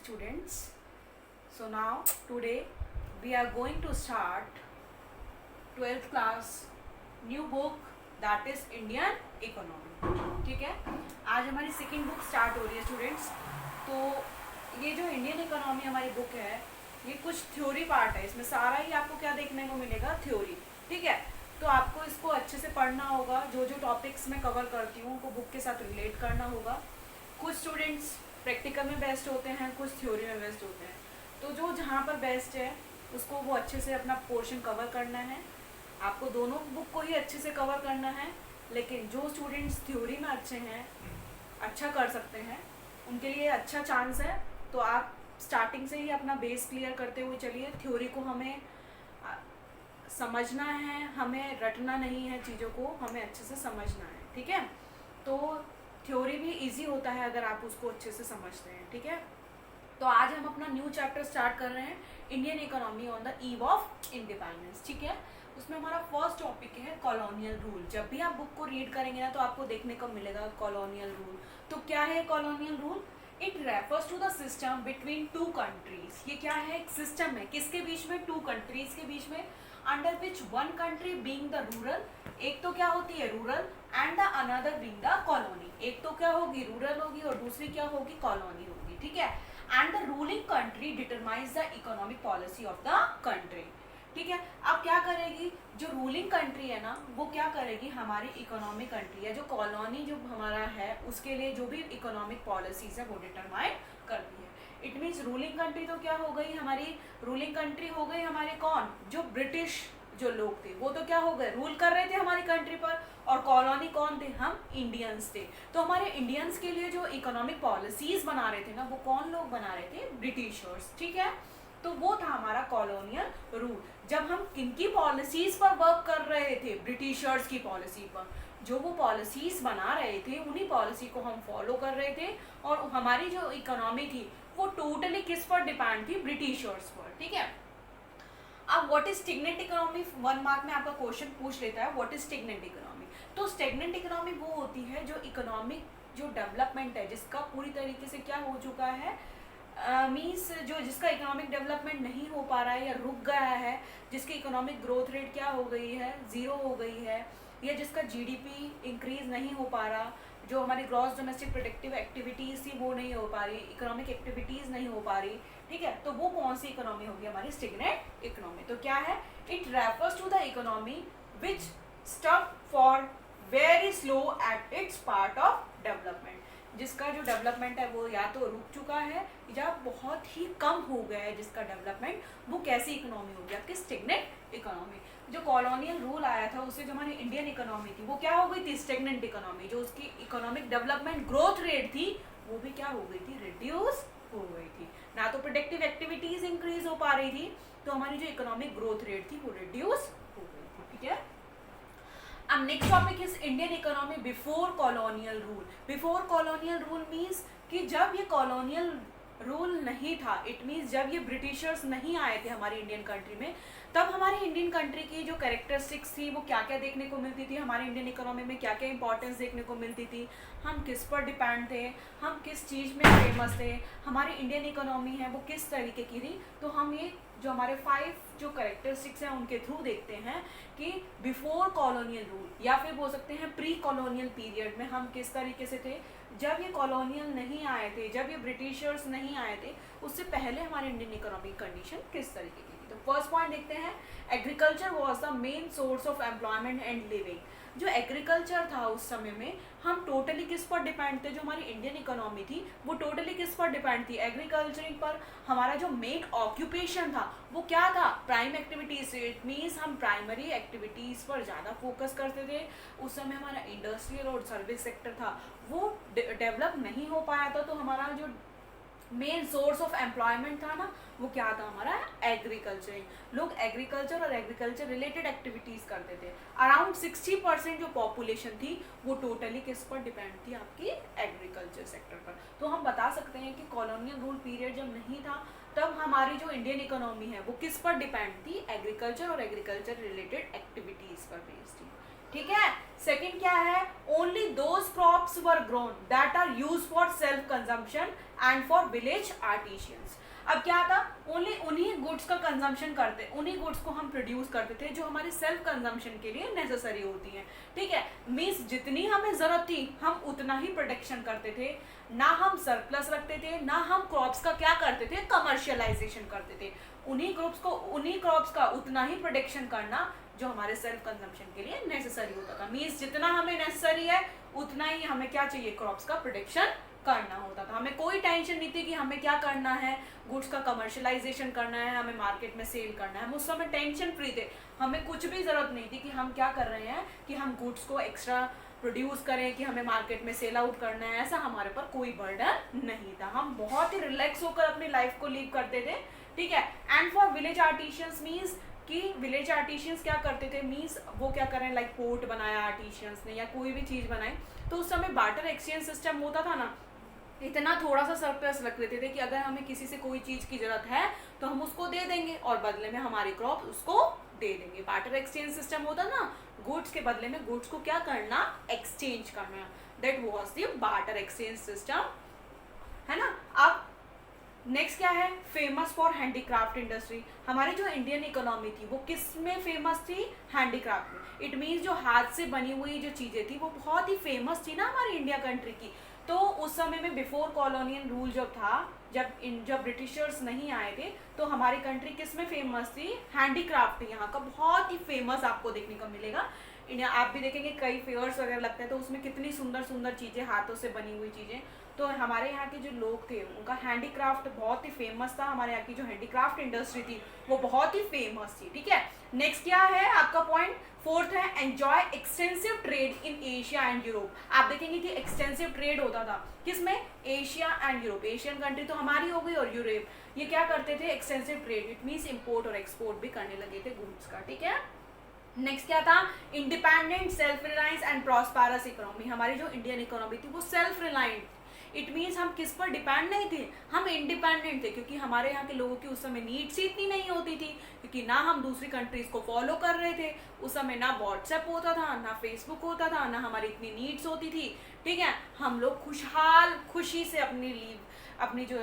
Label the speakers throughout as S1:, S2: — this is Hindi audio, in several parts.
S1: students. So now today we are going to start 12th class new book that is Indian Economy. ठीक है, आज हमारी सेकेंड बुक स्टार्ट हो रही है स्टूडेंट्स. तो ये जो इंडियन इकोनॉमी हमारी बुक है ये कुछ थ्योरी पार्ट है, इसमें सारा ही आपको क्या देखने को मिलेगा, थ्योरी. ठीक है, तो आपको इसको अच्छे से पढ़ना होगा. जो जो टॉपिक्स मैं कवर करती हूँ उनको बुक के साथ रिलेट करना होगा. कुछ स्टूडेंट्स प्रैक्टिकल में बेस्ट होते हैं, कुछ थ्योरी में बेस्ट होते हैं. तो जो जहाँ पर बेस्ट है उसको वो अच्छे से अपना पोर्शन कवर करना है. आपको दोनों बुक को ही अच्छे से कवर करना है. लेकिन जो स्टूडेंट्स थ्योरी में अच्छे हैं, अच्छा कर सकते हैं, उनके लिए अच्छा चांस है. तो आप स्टार्टिंग से ही अपना बेस क्लियर करते हुए चलिए. थ्योरी को हमें समझना है, हमें रटना नहीं है, चीज़ों को हमें अच्छे से समझना है. ठीक है, तो थ्योरी भी इजी होता है अगर आप उसको अच्छे से समझते हैं. ठीक है, तो आज हम अपना न्यू चैप्टर स्टार्ट कर रहे हैं, Indian economy on the eve of independence. ठीक है, उसमें हमारा फर्स्ट टॉपिक है कॉलोनियल रूल. जब भी आप बुक को रीड करेंगे ना तो आपको देखने को मिलेगा कॉलोनियल रूल. तो क्या है colonial rule? It refers to the system between two countries. ये क्या है? एक सिस्टम है किसके बीच में? टू कंट्रीज के बीच में. Under which one country being the rural, एक तो क्या होती है rural, and the another being the colony. एक तो क्या होगी, रूरल होगी, और दूसरी क्या होगी, कॉलोनी होगी. ठीक है, and the ruling country determines the economic policy of the country. ठीक है, अब क्या करेगी जो रूलिंग कंट्री है ना, वो क्या करेगी, हमारी इकोनॉमिक कंट्री है, जो कॉलोनी जो हमारा है उसके लिए जो भी इकोनॉमिक पॉलिसीज है वो डिटरमाइन करती है. इट मीन्स रूलिंग कंट्री तो क्या हो गई, हमारी रूलिंग कंट्री हो गई हमारे कौन, जो ब्रिटिश जो लोग थे वो तो क्या हो गए, रूल कर रहे थे हमारी कंट्री पर. और कॉलोनी कौन थे, हम इंडियंस थे. तो हमारे इंडियंस के लिए जो इकोनॉमिक पॉलिसीज बना रहे थे ना, वो कौन लोग बना रहे थे, ब्रिटिशर्स. ठीक है, तो वो था हमारा कॉलोनियल रूल. जब हम किनकी पॉलिसीज पर वर्क कर रहे थे, ब्रिटिशर्स की पॉलिसी पर. जो वो पॉलिसीज बना रहे थे उन्हीं पॉलिसी को हम फॉलो कर रहे थे. और हमारी जो इकोनॉमी थी वो टोटली किस पर डिपेंड थी, ब्रिटिशर्स पर. ठीक है, अब व्हाट इज स्टेग्नेंट इकोनॉमी, 1 मार्क में आपका क्वेश्चन पूछ लेता है व्हाट इज स्टेग्नेंट इकोनॉमी. तो स्टेग्नेंट इकोनॉमी वो होती है जो इकोनॉमिक जो डेवलपमेंट है जिसका पूरी तरीके से क्या हो चुका है, मीन्स जो जिसका इकोनॉमिक डेवलपमेंट नहीं हो पा रहा है या रुक गया है, जिसकी इकोनॉमिक ग्रोथ रेट क्या हो गई है, ज़ीरो हो गई है, या जिसका जीडीपी इंक्रीज नहीं हो पा रहा, जो हमारी ग्रॉस डोमेस्टिक प्रोडक्टिव एक्टिविटीज़ थी वो नहीं हो पा रही, इकोनॉमिक एक्टिविटीज़ नहीं हो पा रही. ठीक है, तो वो कौन सी इकोनॉमी होगी, हमारी स्टेग्नेंट इकोनॉमी. तो क्या है, it refers to the economy which stuck for very slow at its part of development. जिसका जो डेवलपमेंट है वो या तो रुक चुका है या बहुत ही कम हो गया है जिसका डेवलपमेंट, वो कैसी इकोनॉमी होगी, आपकी स्टेग्नेंट इकोनॉमी. जो कॉलोनियल रूल आया था उससे जो हमारी इंडियन इकोनॉमी थी वो क्या हो गई थी, स्टेग्नेंट इकोनॉमी. जो उसकी इकोनॉमिक डेवलपमेंट ग्रोथ रेट थी वो भी क्या हो गई थी, रिड्यूस हो गई थी. ना तो प्रोडक्टिव एक्टिविटीज इंक्रीज हो पा रही थी, तो हमारी जो इकोनॉमिक ग्रोथ रेट थी वो रिड्यूस हो गई थी. ठीक है, अब next topic is Indian economy before colonial rule. Before colonial rule means कि जब ये कॉलोनियल रूल नहीं था, इट मीन्स जब ये ब्रिटिशर्स नहीं आए थे हमारी इंडियन कंट्री में, तब हमारी इंडियन कंट्री की जो कैरेक्टरिस्टिक्स थी वो क्या क्या देखने को मिलती थी, हमारी इंडियन इकोनॉमी में क्या क्या इंपॉर्टेंस देखने को मिलती थी, हम किस पर डिपेंड थे, हम किस चीज़ में फेमस थे, हमारी इंडियन इकोनॉमी है वो किस तरीके की थी. तो हम ये जो हमारे 5 जो कैरेक्टरिस्टिक्स हैं उनके थ्रू देखते हैं कि बिफोर कॉलोनियल रूल या फिर बोल सकते हैं प्री कॉलोनियल पीरियड में हम किस तरीके से थे. जब ये कॉलोनियल नहीं आए थे, जब ये ब्रिटिशर्स नहीं आए थे, उससे पहले हमारी इंडियन इकोनॉमिक कंडीशन किस तरीके की थी. तो फर्स्ट पॉइंट देखते हैं, agriculture was the main source of employment and living. जो एग्रीकल्चर था उस समय में हम टोटली किस पर डिपेंड थे, जो हमारी इंडियन इकोनॉमी थी वो टोटली किस पर डिपेंड थी, एग्रीकल्चरिंग पर. हमारा जो मेन ऑक्यूपेशन था वो क्या था, प्राइम एक्टिविटीज. इट मीन्स हम प्राइमरी एक्टिविटीज़ पर ज़्यादा फोकस करते थे. उस समय हमारा इंडस्ट्रियल और सर्विस सेक्टर था वो डेवलप नहीं हो पाया था. तो हमारा जो मेन सोर्स ऑफ एम्प्लॉयमेंट था ना वो क्या था, हमारा एग्रीकल्चरिंग. लोग एग्रीकल्चर और एग्रीकल्चर रिलेटेड एक्टिविटीज़ करते थे. अराउंड 60% जो पॉपुलेशन थी वो टोटली किस पर डिपेंड थी, आपकी एग्रीकल्चर सेक्टर पर. तो हम बता सकते हैं कि कॉलोनियल रूल पीरियड जब नहीं था तब हमारी जो इंडियन इकोनॉमी है वो किस पर डिपेंड थी, एग्रीकल्चर और एग्रीकल्चर रिलेटेड एक्टिविटीज़ पर बेस्ड थी. ठीक है। सेकंड क्या है, only those crops were grown that are use for self consumption and for village artisans. अब क्या था, ओनली उन्हीं गुड्स का कंजम्पशन करते, उन्हीं गुड्स को हम प्रोड्यूस करते थे जो हमारे सेल्फ कंजम्पशन के लिए नेसेसरी होती हैं, ठीक है। मीन्स जितनी हमें जरूरत थी हम उतना ही प्रोडक्शन करते थे, ना हम सरप्लस रखते थे, ना हम क्रॉप्स का क्या करते थे, कमर्शियलाइजेशन करते थे। उन्हीं क्रॉप्स का उतना ही प्रोडक्शन करना जो हमारे सेल्फ कंजम्पशन के लिए नेसेसरी होता था। मीन्स जितना हमें नेसेसरी है उतना ही हमें क्या चाहिए, क्रॉप्स का प्रोडक्शन करना होता था। हमें कोई टेंशन नहीं थी कि हमें क्या करना है, गुड्स का कमर्शियलाइजेशन करना है, हमें मार्केट में सेल करना है। हम उस समय टेंशन फ्री थे, हमें कुछ भी जरूरत नहीं थी कि हम क्या कर रहे हैं कि हम गुड्स को एक्स्ट्रा प्रोड्यूस करें, कि हमें मार्केट में सेल आउट करना है। ऐसा हमारे पर कोई बर्डन नहीं था, हम बहुत ही रिलैक्स होकर अपनी लाइफ को लीव करते थे, ठीक है। And for village artisans means कि विलेज आर्टिशियंस क्या करते थे, मीन्स वो क्या करें, लाइक पोर्ट बनाया आर्टिशियंस ने या कोई भी चीज़ बनाई, तो उस समय बार्टर एक्सचेंज सिस्टम होता था ना, इतना थोड़ा सा सरप्लस रख लेते थे कि अगर हमें किसी से कोई चीज़ की जरूरत है तो हम उसको दे देंगे और बदले में हमारी क्रॉप उसको दे देंगे। बार्टर एक्सचेंज सिस्टम होता ना, गुड्स के बदले में गुड्स को क्या करना, एक्सचेंज करना, that was the barter exchange system, है ना। अब नेक्स्ट क्या है, फेमस फॉर हैंडीक्राफ्ट इंडस्ट्री। हमारी जो इंडियन इकोनॉमी थी वो किस में फेमस थी, हैंडीक्राफ्ट में। इट मीन्स जो हाथ से बनी हुई जो चीज़ें थी वो बहुत ही फेमस थी ना हमारी इंडिया कंट्री की। तो उस समय में बिफोर कॉलोनियल रूल जब था, जब ब्रिटिशर्स नहीं आए थे, तो हमारी कंट्री किस में फेमस थी, हैंडीक्राफ्ट यहाँ का बहुत ही फेमस आपको देखने को मिलेगा। इंडिया आप भी देखेंगे कई फेयर्स वगैरह लगते हैं तो उसमें कितनी सुंदर सुंदर चीज़ें, हाथों से बनी हुई चीज़ें। तो हमारे यहाँ के जो लोग थे उनका हैंडीक्राफ्ट बहुत ही फेमस था, हमारे यहाँ की जो हैंडीक्राफ्ट इंडस्ट्री थी वो बहुत ही फेमस थी, ठीक है। नेक्स्ट क्या है आपका पॉइंट, फोर्थ है enjoy extensive trade in Asia and Europe. आप देखेंगे कि एक्सटेंसिव ट्रेड होता था किसमें, Asia and Europe. Asian country तो हमारी हो गई और यूरोप, ये क्या करते थे, extensive trade, it means import और एक्सपोर्ट भी करने लगे थे गुड्स का, ठीक है। नेक्स्ट क्या था, independent, self reliance and prosperous economy. हमारी जो इंडियन इकोनॉमी थी वो सेल्फ रिलायंट, इट मीन्स हम किस पर डिपेंड नहीं थे, हम इंडिपेंडेंट थे, क्योंकि हमारे यहाँ के लोगों की उस समय नीड्स ही इतनी नहीं होती थी, क्योंकि ना हम दूसरी कंट्रीज को फॉलो कर रहे थे। उस समय ना व्हाट्सएप होता था, ना फेसबुक होता था, ना हमारी इतनी नीड्स होती थी, ठीक है। हम लोग खुशी से अपनी जो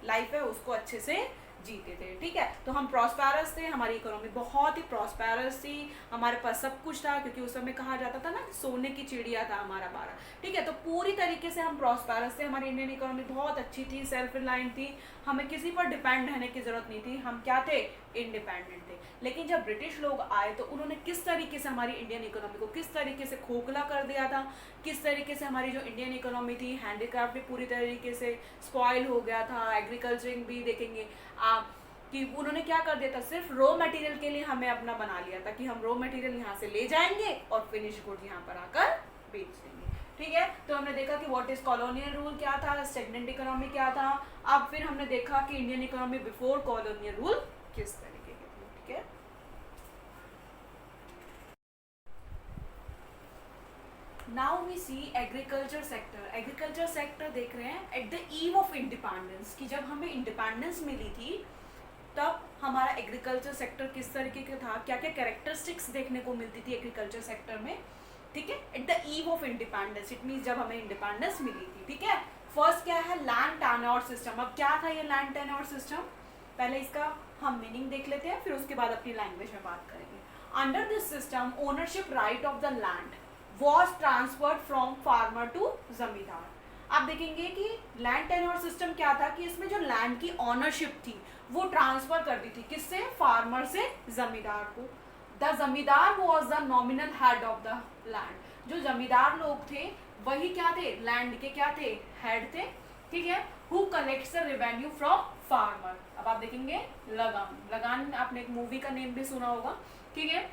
S1: लाइफ है उसको अच्छे से जीते थे, ठीक है। तो हम प्रॉस्पेरस थे, हमारी इकोनॉमी बहुत ही प्रॉस्पेरस थी, हमारे पास सब कुछ था, क्योंकि उस समय कहा जाता था ना सोने की चिड़िया था हमारा बारह, ठीक है। तो पूरी तरीके से हम प्रॉस्पेरस थे, हमारी इंडियन इकोनॉमी बहुत अच्छी थी, सेल्फ रिलायंट थी, हमें किसी पर डिपेंड रहने की जरूरत नहीं थी, हम क्या थे, इंडिपेंडेंट थे। लेकिन जब ब्रिटिश लोग आए तो उन्होंने किस तरीके से हमारी इंडियन इकोनॉमी को किस तरीके से खोखला कर दिया था, किस तरीके से हमारी जो इंडियन इकोनॉमी थी, हैंडीक्राफ्ट भी पूरी तरीके से स्पॉइल हो गया था, एग्रीकल्चरिंग भी देखेंगे आप कि उन्होंने क्या कर दिया था, सिर्फ रॉ मटेरियल के लिए हमें अपना बना लिया था कि हम रॉ मटेरियल यहाँ से ले जाएंगे और फिनिश गुड यहाँ पर आकर बेच देंगे, ठीक है। तो हमने देखा कि व्हाट इज कॉलोनियल रूल क्या था, स्टेगनेंट इकोनॉमी क्या था। अब फिर हमने देखा कि Indian economy before colonial rule किस तरीके की थी, ठीक है। Now we see agriculture sector. Agriculture sector देख रहे हैं at the eve of independence, कि जब हमें इंडिपेंडेंस मिली थी तब हमारा एग्रीकल्चर सेक्टर किस तरीके का था, क्या क्या कैरेक्टरिस्टिक्स देखने को मिलती थी एग्रीकल्चर सेक्टर में, ठीक है। Eight the eve of independence, it means जब हमें इंडिपेंडेंस मिली थी, ठीक है। फर्स्ट क्या है, लैंड टेन्योर सिस्टम। अब क्या था ये लैंड टेन्योर सिस्टम, पहले इसका हम मीनिंग देख लेते हैं, फिर उसके बाद अपनी लैंग्वेज में बात करेंगे। Under this system ownership right of the land was transferred from farmer to zamindar. आप देखेंगे कि लैंड टेन्योर सिस्टम क्या था कि इसमें जो लैंड की ऑनरशिप थी वो ट्रांसफर कर दी थी किससे, फार्मर से जमींदार को। द जमींदार was the nominal head of the land. जो जमींदार लोग थे वही क्या थे, लैंड के क्या थे, हेड थे, ठीक है। Who collects the revenue from farmer. अब आप देखेंगे लगान, लगान आपने एक मूवी का नेम भी सुना होगा, ठीक है।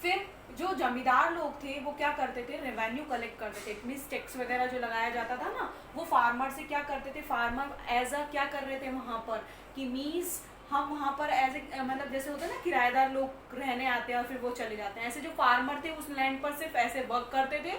S1: फिर जो जमींदार लोग थे वो क्या करते थे, रेवेन्यू कलेक्ट करते थे, इट मीन्स टैक्स वगैरह जो लगाया जाता था ना वो फार्मर से क्या करते थे, फार्मर एज अ क्या कर रहे थे वहाँ पर कि मीन्स हम वहाँ पर एज ए मतलब जैसे होता है ना किराएदार लोग रहने आते हैं और फिर वो चले जाते हैं, ऐसे जो फार्मर थे उस लैंड पर सिर्फ ऐसे वर्क करते थे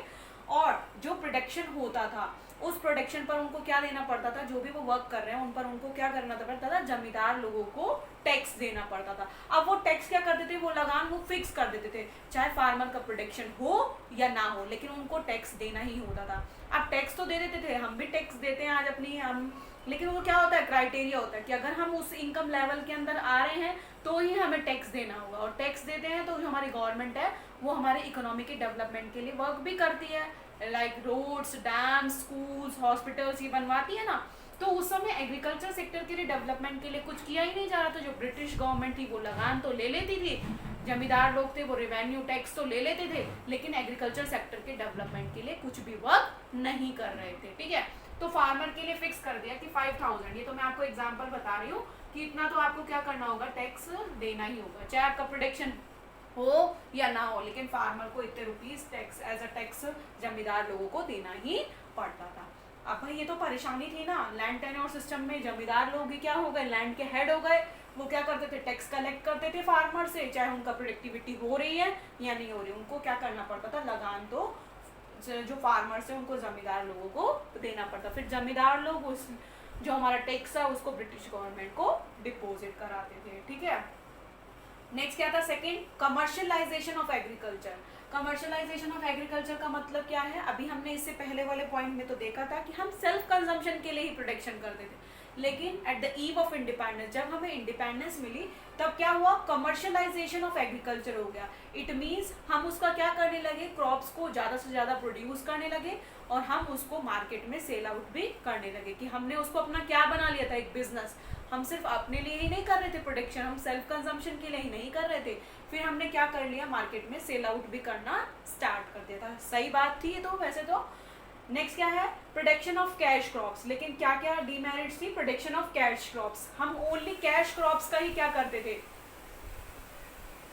S1: और जो प्रोडक्शन होता था उस प्रोडक्शन पर उनको क्या देना पड़ता था, जो भी वो वर्क कर रहे हैं उन पर उनको क्या करना पड़ता था, जमींदार लोगों को टैक्स देना पड़ता था। अब वो टैक्स क्या करते थे, वो लगान वो फिक्स कर देते थे, चाहे फार्मर का प्रोडक्शन हो या ना हो, लेकिन उनको टैक्स देना ही होता था। अब टैक्स तो दे देते थे, हम भी टैक्स देते हैं आज अपनी हम, लेकिन वो क्या होता है, क्राइटेरिया होता है कि अगर हम उस इनकम लेवल के अंदर आ रहे हैं तो ही हमें टैक्स देना होगा, और टैक्स देते हैं तो जो हमारी गवर्नमेंट है वो हमारे इकोनॉमी के डेवलपमेंट के लिए वर्क भी करती है, like roads, dams, schools, hospitals ये बनवाती है ना। तो उस समय एग्रीकल्चर सेक्टर के लिए डेवलपमेंट के लिए कुछ किया ही नहीं जा रहा था। जो ब्रिटिश गवर्नमेंट थी वो लगान तो ले लेती थी, जमींदार लोग थे वो रेवेन्यू टैक्स तो ले लेते थे, लेकिन एग्रीकल्चर सेक्टर के डेवलपमेंट के लिए कुछ भी वर्क नहीं कर रहे थे। ठीक है, तो फार्मर के लिए फिक्स कर दिया कि 5000, ये तो मैं आपको एग्जांपल बता रही हूँ कि इतना तो आपको क्या करना होगा, टैक्स देना ही होगा, चाहे आपका प्रोडक्शन हो या ना हो, लेकिन फार्मर को इतने rupees tax as a tax zamindar लोगों को देना ही पड़ता था। अब भाई ये तो परेशानी थी ना, लैंड टेन्योर सिस्टम में जमींदार लोग ही क्या हो गए, लैंड के हेड हो गए। वो क्या करते थे, टैक्स कलेक्ट करते थे फार्मर से, चाहे उनका प्रोडक्टिविटी हो रही है या नहीं हो रही, उनको क्या करना पड़ता था, लगान तो जो फार्मर्स है उनको जमींदार लोगों को देना पड़ता। फिर जमींदार लोग उस जो हमारा टैक्स है उसको ब्रिटिश गवर्नमेंट को डिपॉजिट कराते थे। ठीक है, नेक्स्ट क्या था, second, commercialisation of agriculture. Commercialisation of agriculture का मतलब क्या है, अभी हमने इससे पहले वाले पॉइंट में तो देखा था कि हम सेल्फ कंजम्पशन के लिए ही प्रोडक्शन करते थे, लेकिन eight the eve of independence, जब हमें इंडिपेंडेंस मिली तब क्या हुआ, कमर्शियलाइजेशन ऑफ एग्रीकल्चर हो गया। इट मीन्स हम उसका क्या करने लगे, क्रॉप्स को ज़्यादा से ज़्यादा प्रोड्यूस करने लगे और हम उसको मार्केट में सेल आउट भी करने लगे, कि हमने उसको अपना क्या बना लिया था, एक बिजनेस। हम सिर्फ अपने लिए ही नहीं कर रहे थे प्रोडक्शन, हम सेल्फ कंजम्पशन के लिए ही नहीं कर रहे थे, फिर हमने क्या कर लिया, मार्केट में सेल आउट भी करना स्टार्ट कर दिया था। सही बात थी ये तो वैसे तो। नेक्स्ट क्या है, प्रोडक्शन ऑफ कैश क्रॉप्स, लेकिन क्या क्या डीमेरिट्स थी, प्रोडक्शन ऑफ कैश क्रॉप्स, हम ओनली कैश क्रॉप्स का ही क्या करते थे,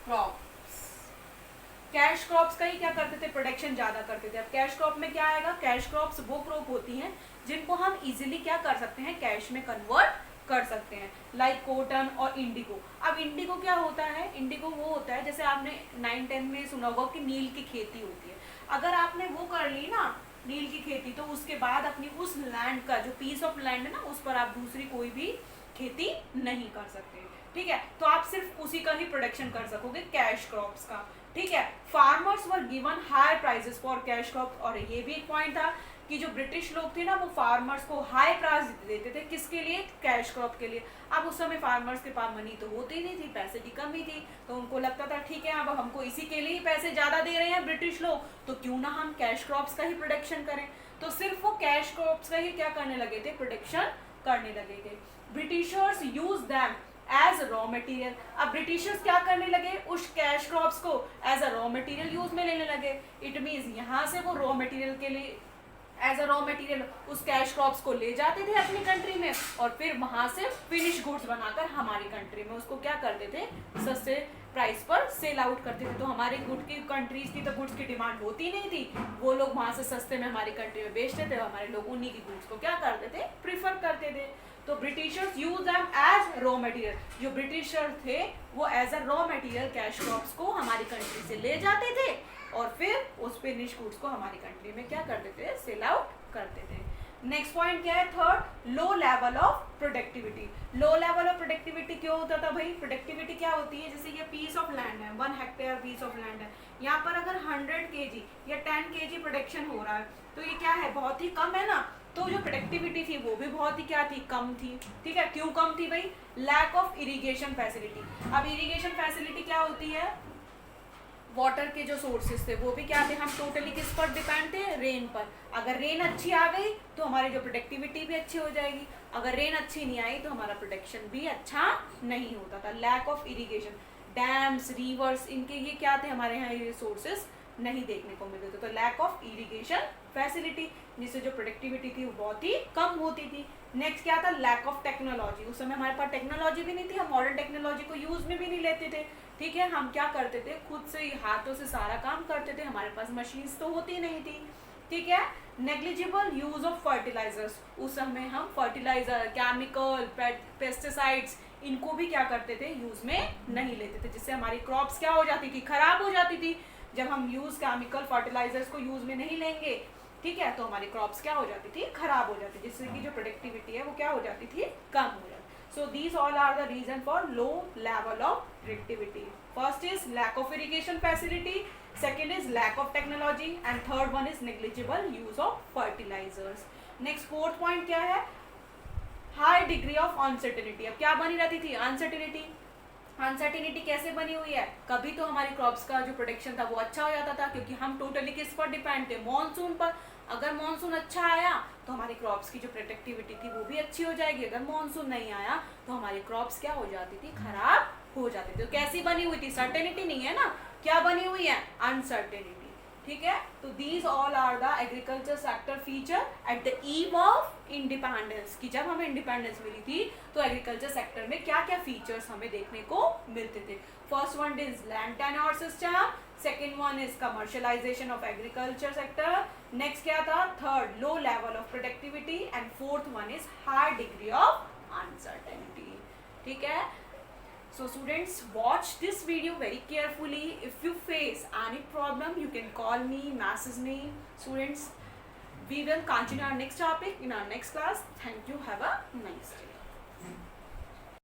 S1: क्रॉप्स, कैश क्रॉप्स का ही क्या करते थे, प्रोडक्शन ज्यादा करते थे। अब कैश क्रॉप में क्या आएगा, कैश क्रॉप्स वो क्रॉप होती हैं जिनको हम इजीली क्या कर सकते हैं, कैश में कन्वर्ट कर सकते हैं, लाइक कॉटन और इंडिगो। अब इंडिगो क्या होता है, इंडिगो वो होता है, जैसे आपने 9-10 में सुना होगा कि नील की खेती होती है, अगर आपने वो कर ली ना नील की खेती, तो उसके बाद अपनी उस लैंड का जो पीस ऑफ लैंड है ना, उस पर आप दूसरी कोई भी खेती नहीं कर सकते। ठीक है, तो आप सिर्फ उसी का ही प्रोडक्शन कर सकोगे, कैश क्रॉप्स का। ठीक है, farmers were given high prices for cash crops, और ये भी एक पॉइंट था कि जो ब्रिटिश लोग थे ना वो फार्मर्स को हाई प्राइस देते थे, किसके लिए, कैश क्रॉप के लिए। अब उस समय फार्मर्स के पास मनी तो होती नहीं थी, पैसे की कमी थी, तो उनको लगता था ठीक है अब हमको इसी के लिए ही पैसे ज़्यादा दे रहे हैं ब्रिटिश लोग, तो क्यों ना हम कैश क्रॉप्स का ही प्रोडक्शन करें। तो सिर्फ वो कैश क्रॉप्स का ही क्या करने लगे थे, प्रोडक्शन करने लगे थे। Britishers use them as raw material. अब ब्रिटिशर्स क्या करने लगे, उस कैश क्रॉप्स को as a raw material use में लेने लगे। इट मीन्स यहाँ से वो रॉ मटेरियल के लिए एज अ रॉ मटेरियल उस कैश क्रॉप्स को ले जाते थे अपनी कंट्री में, और फिर वहां से फिनिश गुड्स बनाकर हमारी कंट्री में उसको क्या करते थे, सस्ते प्राइस पर सेल आउट करते थे। तो हमारे गुड की कंट्रीज की तो गुड्स की डिमांड होती नहीं थी, वो लोग वहां से सस्ते में हमारी कंट्री में बेचते थे, हमारे लोग उन्हीं की गुड्स को क्या करते थे, प्रीफर करते थे। तो Britishers use them as raw material, जो ब्रिटिशर थे वो as a raw material cash crops को हमारी कंट्री से ले जाते थे और फिर उस फिनिश गुड्स को हमारी कंट्री में क्या करते थे, सेल आउट करते थे। नेक्स्ट पॉइंट क्या है, third, low level of productivity. Low level of productivity क्यों होता था भाई, प्रोडक्टिविटी क्या होती है, जैसे ये पीस ऑफ लैंड है, 1 हेक्टेयर पीस ऑफ लैंड है, यहाँ पर अगर 100 kg या 10 kg प्रोडक्शन हो रहा है तो ये क्या है, बहुत ही कम है ना, तो जो प्रोडक्टिविटी थी वो भी बहुत ही क्या थी, कम थी। ठीक है, क्यों कम थी भाई, लैक ऑफ इरिगेशन फैसिलिटी। अब इरिगेशन फैसिलिटी क्या होती है, वाटर के जो सोर्सेज थे वो भी क्या थे, हम टोटली किस पर डिपेंड थे, रेन पर। अगर रेन अच्छी आ गई तो हमारी जो प्रोडक्टिविटी भी अच्छी हो जाएगी, अगर रेन अच्छी नहीं आई तो हमारा प्रोडक्शन भी अच्छा नहीं होता था। Lack of irrigation, dams, rivers, इनके ये क्या थे, हमारे यहाँ ये सोर्सेज नहीं देखने को मिलते थे। तो लैक ऑफ इरिगेशन फैसिलिटी, जिससे जो प्रोडक्टिविटी थी वो बहुत ही कम होती थी। नेक्स्ट क्या था, लैक ऑफ टेक्नोलॉजी। उस समय हमारे पास टेक्नोलॉजी भी नहीं थी, हम मॉडर्न टेक्नोलॉजी को यूज में भी नहीं लेते थे। ठीक है, हम क्या करते थे, खुद से ही हाथों से सारा काम करते थे, हमारे पास मशीन्स तो होती नहीं थी। ठीक है, नेग्लिजिबल यूज ऑफ फर्टिलाइजर्स। उस समय हम फर्टिलाइजर, केमिकल, पेस्टिसाइड्स, इनको भी क्या करते थे, यूज में नहीं लेते थे, जिससे हमारी क्रॉप्स क्या हो जाती थी, खराब हो जाती थी। जब हम यूज केमिकल फर्टिलाइजर्स को यूज में नहीं लेंगे, ठीक है, तो हमारी क्रॉप्स क्या हो जाती थी, खराब हो जाती, जिससे कि जो प्रोडक्टिविटी है वो क्या हो जाती थी, कम हो जाती। So these all are the reason for low level of productivity. First is lack of irrigation facility, second is lack of technology, and third one is negligible use of fertilizers. next fourth point क्या है, high degree of uncertainty। अब क्या बनी रहती थी, अनसर्टिनिटी। अनसर्टिनिटी कैसे बनी हुई है, कभी तो हमारी क्रॉप्स का जो प्रोडक्शन था वो अच्छा हो जाता था, क्योंकि हम टोटली किस पर डिपेंड थे, मॉनसून पर। अगर मॉनसून अच्छा आया तो हमारी क्रॉप्स की जो प्रोडक्टिविटी थी वो भी अच्छी हो जाएगी। अगर मॉनसून नहीं आया तो हमारी क्रॉप्स क्या हो जाती थी, खराब हो जाती थी। तो कैसी बनी हुई थी, सर्टेनिटी नहीं है ना, क्या बनी हुई है, अनसर्टेनिटी। ठीक है, तो these all are the agriculture sector feature at the eve of independence, कि जब हमें इंडिपेंडेंस मिली थी तो एग्रीकल्चर सेक्टर में क्या क्या फीचर्स हमें देखने को मिलते थे। First one is land tenure system, second one is commercialisation of agriculture sector, next क्या था, third low level of productivity, and fourth one is high degree of uncertainty. ठीक है, so students, watch this video very carefully. If you face any problem, you can call me, message me. Students, we will continue our next topic in our next class. Thank you, have a nice